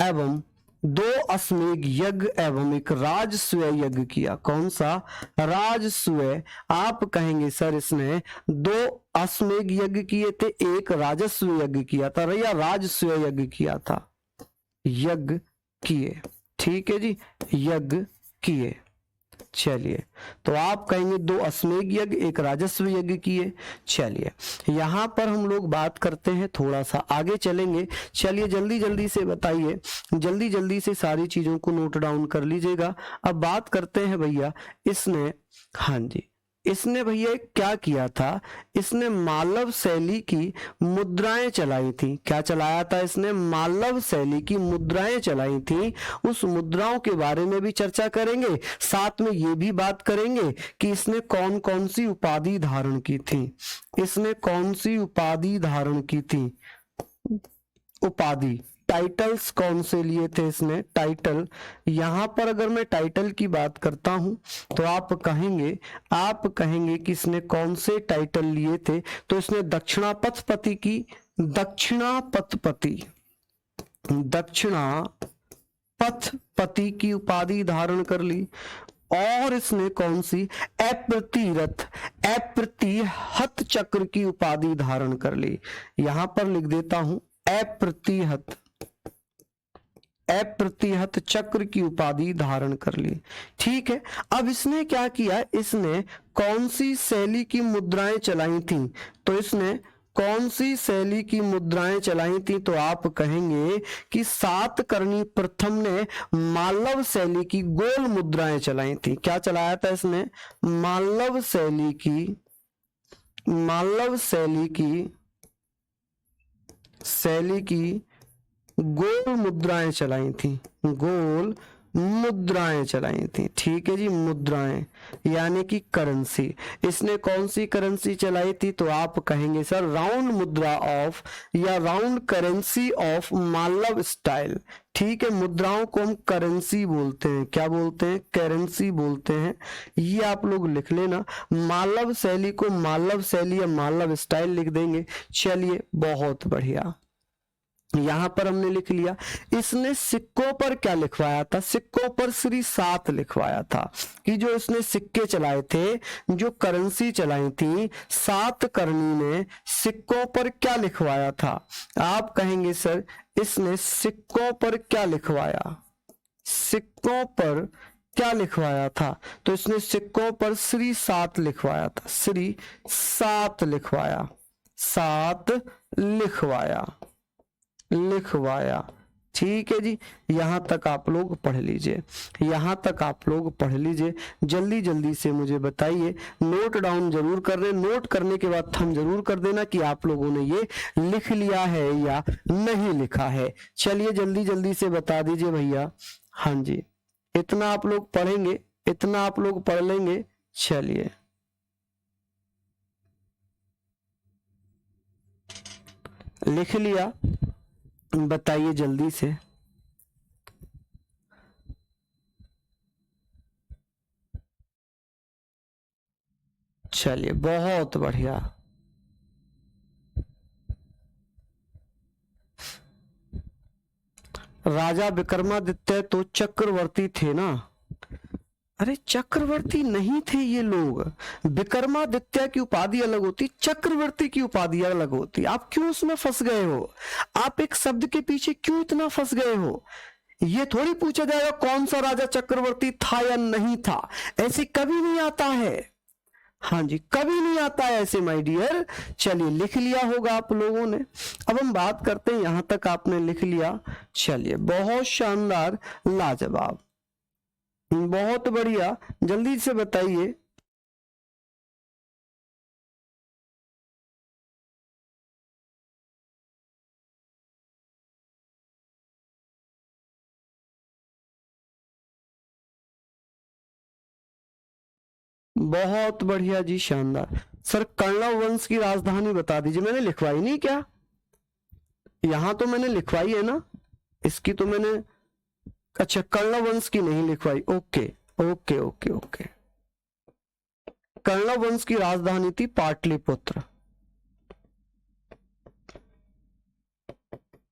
एवं 2 अश्वमेध यज्ञ एवं एक राजस्व यज्ञ किया। कौन सा? राजस्व। आप कहेंगे सर इसने 2 अश्वमेध यज्ञ किए थे, एक राजस्व यज्ञ किया था, या राजस्व यज्ञ किया था? यज्ञ किए। ठीक है जी, यज्ञ किए। चलिए तो आप कहेंगे 2 अश्वमेध यज्ञ, एक राजस्व यज्ञ किए। चलिए यहां पर हम लोग बात करते हैं, थोड़ा सा आगे चलेंगे। चलिए जल्दी जल्दी से बताइए, जल्दी जल्दी से सारी चीजों को नोट डाउन कर लीजिएगा। अब बात करते हैं भैया, इसने, हाँ जी, इसने भैया क्या किया था? इसने मालव शैली की मुद्राएं चलाई थी। क्या चलाया था इसने? मालव शैली की मुद्राएं चलाई थी। उस मुद्राओं के बारे में भी चर्चा करेंगे, साथ में ये भी बात करेंगे कि इसने कौन कौन सी उपाधि धारण की थी। इसने कौन सी उपाधि धारण की थी? उपाधि, टाइटल्स कौन से लिए थे इसने? टाइटल। यहां पर अगर मैं टाइटल की बात करता हूं तो आप कहेंगे कि इसने कौन से टाइटल लिए थे? तो इसने दक्षिणापथपति की उपाधि धारण कर ली। और इसने कौन सी? अप्रतिहत चक्र की उपाधि धारण कर ली। यहां पर लिख देता हूं अप्रतिहत चक्र की उपाधि धारण कर ली। ठीक है, अब इसने क्या किया? इसने कौन सी शैली की मुद्राएं चलाई थी? तो इसने कौन सी शैली की मुद्राएं चलाई थी, तो आप कहेंगे कि सातकर्णी प्रथम ने मालव शैली की गोल मुद्राएं चलाई थी। क्या चलाया था इसने? मालव शैली की गोल मुद्राएं चलाई थी, गोल मुद्राएं चलाई थी। ठीक है जी, मुद्राएं यानी कि करेंसी। इसने कौन सी करेंसी चलाई थी, तो आप कहेंगे सर राउंड मुद्रा ऑफ या राउंड करेंसी ऑफ मालव स्टाइल। ठीक है, मुद्राओं को हम करेंसी बोलते हैं। क्या बोलते हैं? करेंसी बोलते हैं। ये आप लोग लिख लेना। मालव शैली को मालव शैली या मालव स्टाइल लिख देंगे। चलिए, बहुत बढ़िया, यहां पर हमने लिख लिया। इसने सिक्कों पर क्या लिखवाया था? सिक्कों पर श्री 7 लिखवाया था। कि जो इसने सिक्के चलाए थे, जो करेंसी चलाई थी, सातकर्णी ने सिक्कों पर क्या लिखवाया था? आप कहेंगे सर इसने सिक्कों पर क्या लिखवाया? सिक्कों पर क्या लिखवाया था? तो इसने सिक्कों पर श्री 7 लिखवाया था। श्री 7 लिखवाया, 7 लिखवाया। ठीक है जी, यहां तक आप लोग पढ़ लीजिए, यहां तक आप लोग पढ़ लीजिए। जल्दी जल्दी से मुझे बताइए, नोट डाउन जरूर कर रहे। नोट करने के बाद थम जरूर कर देना कि आप लोगों ने ये लिख लिया है या नहीं लिखा है। चलिए जल्दी जल्दी से बता दीजिए भैया। हाँ जी, इतना आप लोग पढ़ेंगे, इतना आप लोग पढ़ लेंगे। चलिए, लिख लिया? बताइए जल्दी से। चलिए, बहुत बढ़िया। राजा विक्रमादित्य तो चक्रवर्ती थे ना? अरे चक्रवर्ती नहीं थे ये लोग। विक्रमादित्य की उपाधि अलग होती, चक्रवर्ती की उपाधि अलग होती। आप क्यों उसमें फंस गए हो? आप एक शब्द के पीछे क्यों इतना फंस गए हो? ये थोड़ी पूछा जाएगा कौन सा राजा चक्रवर्ती था या नहीं था। ऐसे कभी नहीं आता है। हाँ जी, कभी नहीं आता है ऐसे माय डियर। चलिए, लिख लिया होगा आप लोगों ने। अब हम बात करते हैं, यहां तक आपने लिख लिया। चलिए, बहुत शानदार, लाजवाब, बहुत बढ़िया। जल्दी से बताइए। बहुत बढ़िया जी, शानदार। सर कण्व वंश की राजधानी बता दीजिए। मैंने लिखवाई नहीं क्या? यहां तो मैंने लिखवाई है ना, इसकी तो मैंने, अच्छा कण्व वंश की नहीं लिखवाई। Okay okay okay okay. Kanva वंश की राजधानी थी पाटलिपुत्र।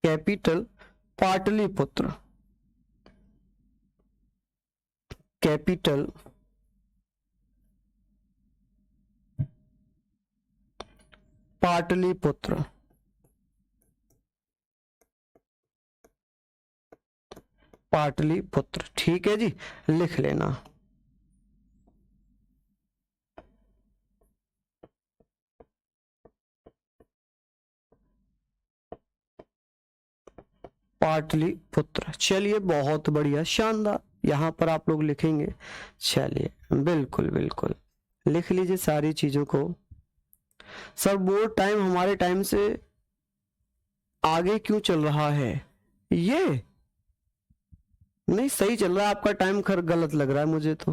Capital Pataliputra, capital Pataliputra. पाटलिपुत्र, ठीक है जी, लिख लेना। पाटलिपुत्र। चलिए, बहुत बढ़िया, शानदार। यहां पर आप लोग लिखेंगे। चलिए, बिल्कुल बिल्कुल लिख लीजिए सारी चीजों को। सर बोर्ड टाइम हमारे टाइम से आगे क्यों चल रहा है? ये नहीं सही चल रहा है आपका टाइम, खैर गलत लग रहा है मुझे तो,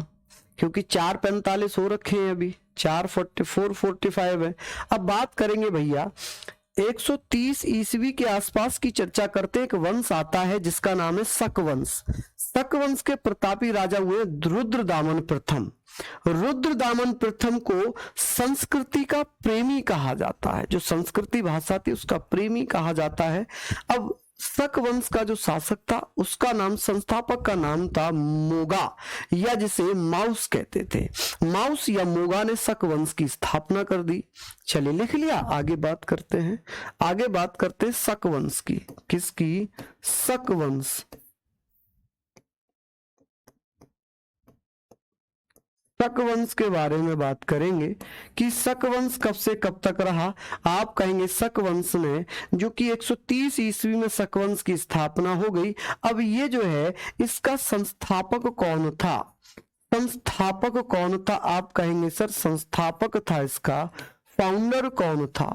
क्योंकि 4:45 हो रखे हैं, अभी 4:45 है। अब बात करेंगे भैया, 130 ईस्वी के आसपास की चर्चा करते हैं। एक वंश आता है जिसका नाम है शक वंश। शक वंश के प्रतापी राजा हुए रुद्रदामन प्रथम। रुद्रदामन प्रथम को संस्कृति का प्रेमी कहा जाता है। जो संस्कृति भाषा थी उसका प्रेमी कहा जाता है। अब शक वंश का जो शासक था उसका नाम, संस्थापक का नाम था मोगा, या जिसे माउस कहते थे। माउस या मोगा ने शक वंश की स्थापना कर दी। चलिए, लिख लिया? आगे बात करते हैं। आगे बात करते हैं शक वंश की। किसकी? शक वंश। शक वंश के बारे में बात करेंगे कि शक वंश कब से कब तक रहा। आप कहेंगे शक वंश ने, जो कि 130 ईस्वी में शक वंश की स्थापना हो गई। अब ये जो है इसका संस्थापक कौन था? संस्थापक कौन था? आप कहेंगे सर संस्थापक था इसका, फाउंडर कौन था?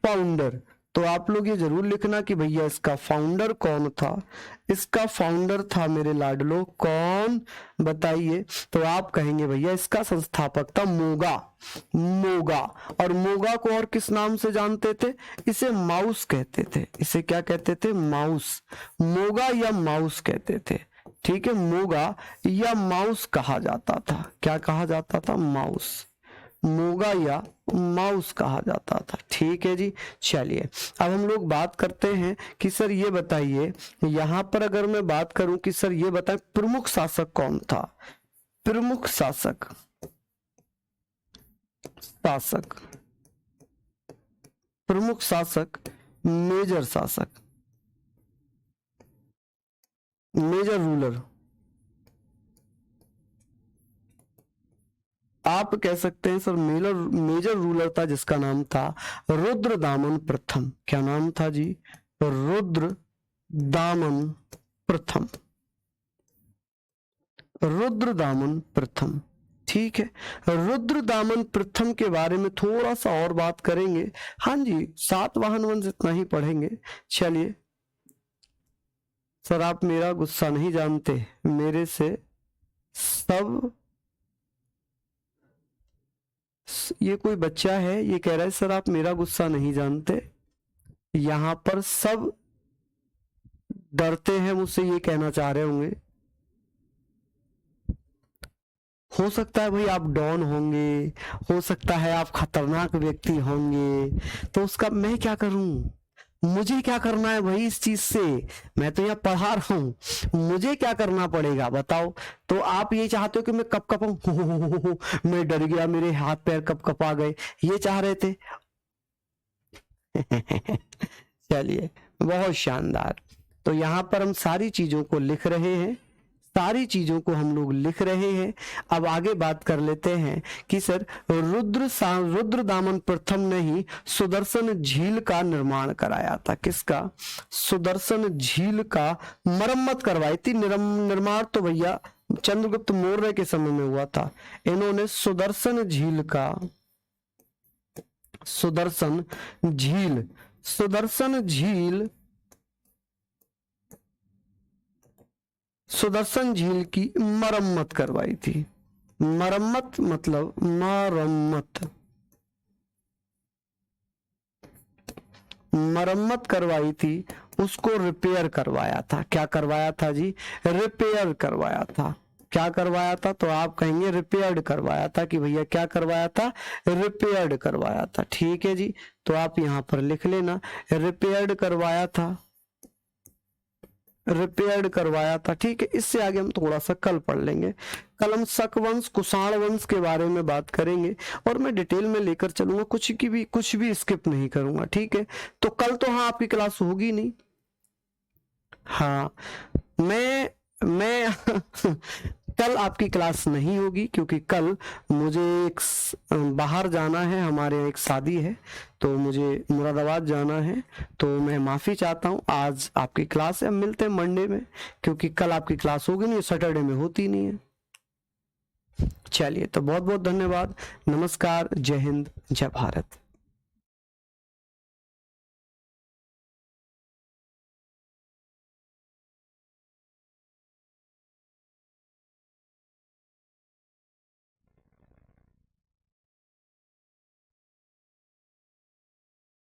फाउंडर, तो आप लोग ये जरूर लिखना कि भैया इसका फाउंडर कौन था। इसका फाउंडर था मेरे लाडलो कौन, बताइए। तो आप कहेंगे भैया इसका संस्थापक था मोगा। मोगा, और मोगा को और किस नाम से जानते थे? इसे माउस कहते थे। इसे क्या कहते थे? माउस। मोगा या माउस कहते थे, ठीक है। मोगा या माउस कहा जाता था। क्या कहा जाता था? माउस। मोगा या माउस कहा जाता था, ठीक है जी। चलिए अब हम लोग बात करते हैं कि सर ये बताइए, यहां पर अगर मैं बात करूं कि सर ये बताएं प्रमुख शासक कौन था? प्रमुख शासक, शासक, प्रमुख शासक, मेजर शासक, मेजर रूलर। आप कह सकते हैं सर मेजर रूलर था जिसका नाम था रुद्रदामन प्रथम। क्या नाम था जी? रुद्रदामन प्रथम। रुद्रदामन प्रथम, ठीक है। रुद्रदामन प्रथम के बारे में थोड़ा सा और बात करेंगे। हाँ जी, सातवाहन वंश इतना ही पढ़ेंगे। चलिए सर आप मेरा गुस्सा नहीं जानते, मेरे से सब, ये कोई बच्चा है ये कह रहा है सर आप मेरा गुस्सा नहीं जानते। यहां पर सब डरते हैं मुझसे, ये कहना चाह रहे होंगे। हो सकता है भाई आप डॉन होंगे, हो सकता है आप खतरनाक व्यक्ति होंगे, तो उसका मैं क्या करूं? मुझे क्या करना है भाई इस चीज से? मैं तो यहाँ पढ़ा रहा हूं, मुझे क्या करना पड़ेगा बताओ। तो आप ये चाहते हो कि मैं कप कपाऊं? मैं डर गया, मेरे हाथ पैर कप कपा गए, ये चाह रहे थे? चलिए बहुत शानदार। तो यहाँ पर हम सारी चीजों को लिख रहे हैं, सारी चीजों को हम लोग लिख रहे हैं। अब आगे बात कर लेते हैं कि सर रुद्रदामन प्रथम ने ही सुदर्शन झील का निर्माण कराया था। किसका? सुदर्शन झील का मरम्मत करवाई थी। निर्माण तो भैया चंद्रगुप्त मौर्य के समय में हुआ था। इन्होंने सुदर्शन झील का, सुदर्शन झील, सुदर्शन झील, सुदर्शन झील की मरम्मत करवाई थी। मरम्मत मतलब मरम्मत, मरम्मत करवाई थी, उसको रिपेयर करवाया था। क्या करवाया था जी? रिपेयर करवाया था। क्या करवाया था? तो आप कहेंगे रिपेयर्ड करवाया था कि भैया क्या करवाया था? रिपेयर्ड करवाया था, ठीक है जी। तो आप यहां पर लिख लेना रिपेयर्ड करवाया था, रिपेयर्ड करवाया था, ठीक है। इससे आगे हम थोड़ा सा कल पढ़ लेंगे। कल हम शक वंश, कुषाण वंश के बारे में बात करेंगे और मैं डिटेल में लेकर चलूंगा, कुछ भी स्किप नहीं करूंगा, ठीक है। तो कल तो हाँ आपकी क्लास होगी नहीं, हाँ मैं कल आपकी क्लास नहीं होगी क्योंकि कल मुझे एक बाहर जाना है, हमारे यहाँ एक शादी है, तो मुझे मुरादाबाद जाना है। तो मैं माफ़ी चाहता हूँ, आज आपकी क्लास है, मिलते हैं मंडे में, क्योंकि कल आपकी क्लास होगी नहीं, सैटरडे में होती नहीं है। चलिए तो बहुत बहुत धन्यवाद, नमस्कार, जय हिंद, जय भारत।